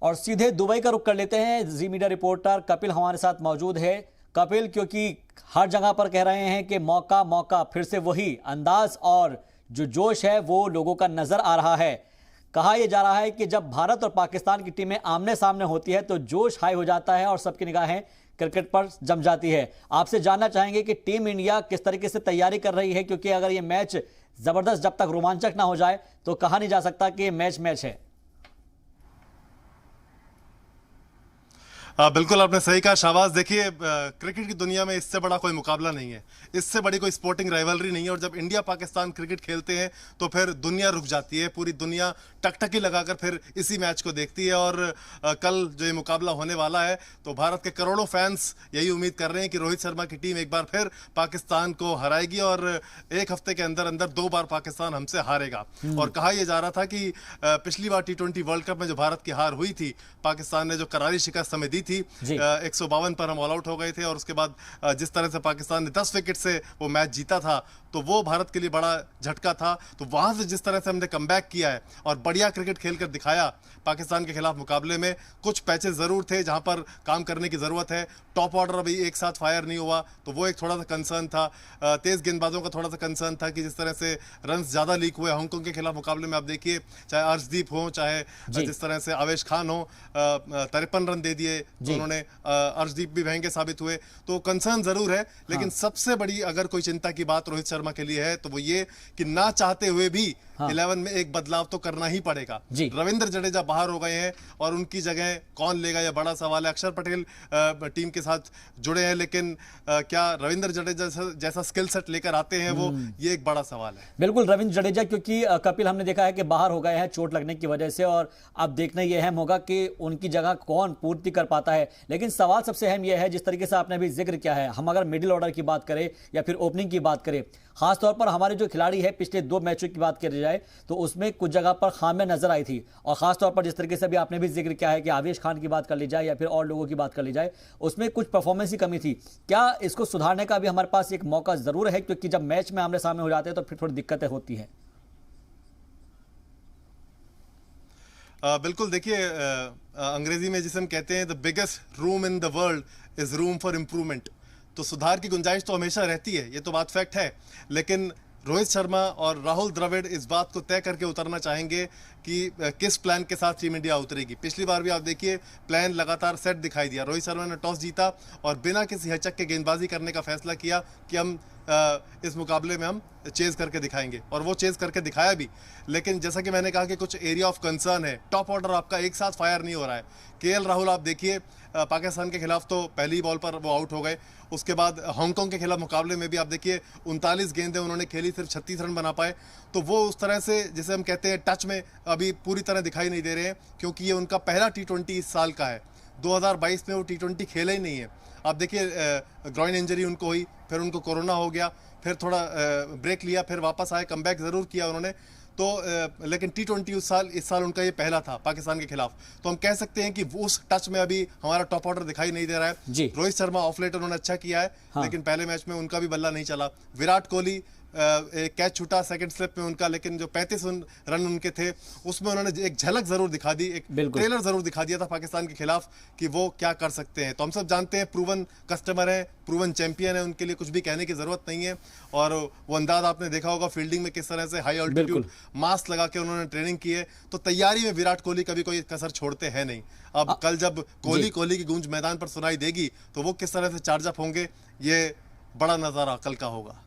और सीधे दुबई का रुख कर लेते हैं। जी मीडिया रिपोर्टर कपिल हमारे साथ मौजूद है। कपिल, क्योंकि हर जगह पर कह रहे हैं कि मौका मौका, फिर से वही अंदाज और जो जोश है वो लोगों का नजर आ रहा है। कहा यह जा रहा है कि जब भारत और पाकिस्तान की टीमें आमने सामने होती है तो जोश हाई हो जाता है और सबकी निगाहें क्रिकेट पर जम जाती है। आपसे जानना चाहेंगे कि टीम इंडिया किस तरीके से तैयारी कर रही है, क्योंकि अगर ये मैच जबरदस्त, जब तक रोमांचक ना हो जाए तो कहा नहीं जा सकता कि मैच है। बिल्कुल आपने सही कहा शाहबाज। देखिए, क्रिकेट की दुनिया में इससे बड़ा कोई मुकाबला नहीं है, इससे बड़ी कोई स्पोर्टिंग राइवलरी नहीं है। और जब इंडिया पाकिस्तान क्रिकेट खेलते हैं तो फिर दुनिया रुक जाती है, पूरी दुनिया टकटकी लगाकर फिर इसी मैच को देखती है। और कल जो ये मुकाबला होने वाला है तो भारत के करोड़ों फैंस यही उम्मीद कर रहे हैं कि रोहित शर्मा की टीम एक बार फिर पाकिस्तान को हराएगी और एक हफ्ते के अंदर अंदर 2 बार पाकिस्तान हमसे हारेगा। और कहा यह जा रहा था कि पिछली बार T20 वर्ल्ड कप में जो भारत की हार हुई थी, पाकिस्तान ने जो करारी शिकस्त हमें दी थी, 152 पर हम ऑल आउट हो गए थे और उसके बाद जिस तरह से पाकिस्तान ने 10 विकेट से वो मैच जीता था तो वो भारत के लिए बड़ा झटका था। तो वहां से जिस तरह से हमने कमबैक किया है और बढ़िया क्रिकेट खेलकर दिखाया पाकिस्तान के खिलाफ मुकाबले में, कुछ पैचेस जरूर थे जहां पर काम करने की जरूरत है। टॉप ऑर्डर अभी एक साथ फायर नहीं हुआ तो वो एक थोड़ा सा कंसर्न था। तेज गेंदबाजों का थोड़ा सा कंसर्न था कि जिस तरह से रन ज्यादा लीक हुए हांगकांग के खिलाफ मुकाबले में, आप देखिए चाहे अर्शदीप हो चाहे जिस तरह से आवेश खान हो, 53 रन दे दिए तो उन्होंने, अर्शदीप भी महंगे साबित हुए। तो कंसर्न जरूर है, लेकिन सबसे बड़ी अगर कोई चिंता की बात रोहित शर्मा के लिए है तो वो ये कि ना चाहते हुए भी 11 में एक बदलाव तो करना ही पड़ेगा। रविंद्र जडेजा बाहर हो गए हैं और उनकी जगह कौन लेगा यह बड़ा सवाल है। अक्षर पटेल टीम के साथ जुड़े हैं, लेकिन क्या रविंद्र जडेजा जैसा स्किल सेट लेकर आते हैं वो, ये एक बड़ा सवाल है। बिल्कुल रविंद्र जडेजा, क्योंकि कपिल हमने देखा है कि बाहर हो गए हैं चोट लगने की वजह से, और अब देखना यह अहम होगा कि उनकी जगह कौन पूर्ति कर पाता है। लेकिन सवाल सबसे अहम यह है, जिस तरीके से आपने अभी जिक्र किया है, हम अगर मिडिल ऑर्डर की बात करें या फिर ओपनिंग की बात करें, खासतौर पर हमारे जो खिलाड़ी है पिछले 2 मैचों की बात करी जाए तो उसमें कुछ जगह पर खामियां नजर आई थी। और खासतौर पर जिस तरीके से भी आपने भी जिक्र किया है कि आवेश खान की बात कर ली जाए या फिर और लोगों की बात कर ली जाए, उसमें कुछ परफॉर्मेंस की कमी थी। क्या इसको सुधारने का भी हमारे पास एक मौका जरूर है, क्योंकि जब मैच में आमने सामने हो जाते हैं तो फिर थोड़ी दिक्कतें होती हैं। बिल्कुल, देखिए अंग्रेजी में जिसे हम कहते हैं the biggest room in the world is room for improvement. तो सुधार की गुंजाइश तो हमेशा रहती है, ये तो बात फैक्ट है। लेकिन रोहित शर्मा और राहुल द्रविड़ इस बात को तय करके उतरना चाहेंगे कि किस प्लान के साथ टीम इंडिया उतरेगी। पिछली बार भी आप देखिए प्लान लगातार सेट दिखाई दिया। रोहित शर्मा ने टॉस जीता और बिना किसी हिचक के गेंदबाजी करने का फैसला किया कि हम इस मुकाबले में हम चेज करके दिखाएंगे, और वो चेज करके दिखाया भी। लेकिन जैसा कि मैंने कहा कि कुछ एरिया ऑफ कंसर्न है। टॉप ऑर्डर आपका एक साथ फायर नहीं हो रहा है। KL राहुल आप देखिए पाकिस्तान के खिलाफ तो पहली बॉल पर वो आउट हो गए। उसके बाद हांगकांग के खिलाफ मुकाबले में भी आप देखिए 39 गेंदें उन्होंने खेली, सिर्फ 36 रन बना पाए। तो वो उस तरह से जिसे हम कहते हैं टच में अभी पूरी तरह दिखाई नहीं दे रहे हैं, क्योंकि ये उनका पहला T20 इस साल का है। 2022 में वो T20 खेले ही नहीं है। आप देखिए ग्रॉइन इंजरी उनको हुई, फिर उनको कोरोना हो गया, फिर थोड़ा ब्रेक लिया, फिर वापस आए, कमबैक जरूर किया उन्होंने। तो लेकिन T20 इस साल उनका ये पहला था पाकिस्तान के खिलाफ। तो हम कह सकते हैं कि उस टच में अभी हमारा टॉप ऑर्डर दिखाई नहीं दे रहा है। रोहित शर्मा ऑफ लेट उन्होंने अच्छा किया है, लेकिन पहले मैच में उनका भी बल्ला नहीं चला। विराट कोहली एक कैच छूटा सेकंड स्लिप में उनका, लेकिन जो 35 रन उनके थे उसमें उन्होंने एक झलक जरूर दिखा दी, एक ट्रेलर जरूर दिखा दिया था पाकिस्तान के खिलाफ कि वो क्या कर सकते हैं। तो हम सब जानते हैं प्रूवन कस्टमर है, प्रूवन चैंपियन है, उनके लिए कुछ भी कहने की जरूरत नहीं है। और वो अंदाज आपने देखा होगा फील्डिंग में किस तरह से हाई ऑल्टीट्यूड मास्क लगा के उन्होंने ट्रेनिंग की है। तो तैयारी में विराट कोहली कभी कोई कसर छोड़ते हैं नहीं। अब कल जब कोहली की गूंज मैदान पर सुनाई देगी तो वो किस तरह से चार्ज अप होंगे, ये बड़ा नजारा कल का होगा।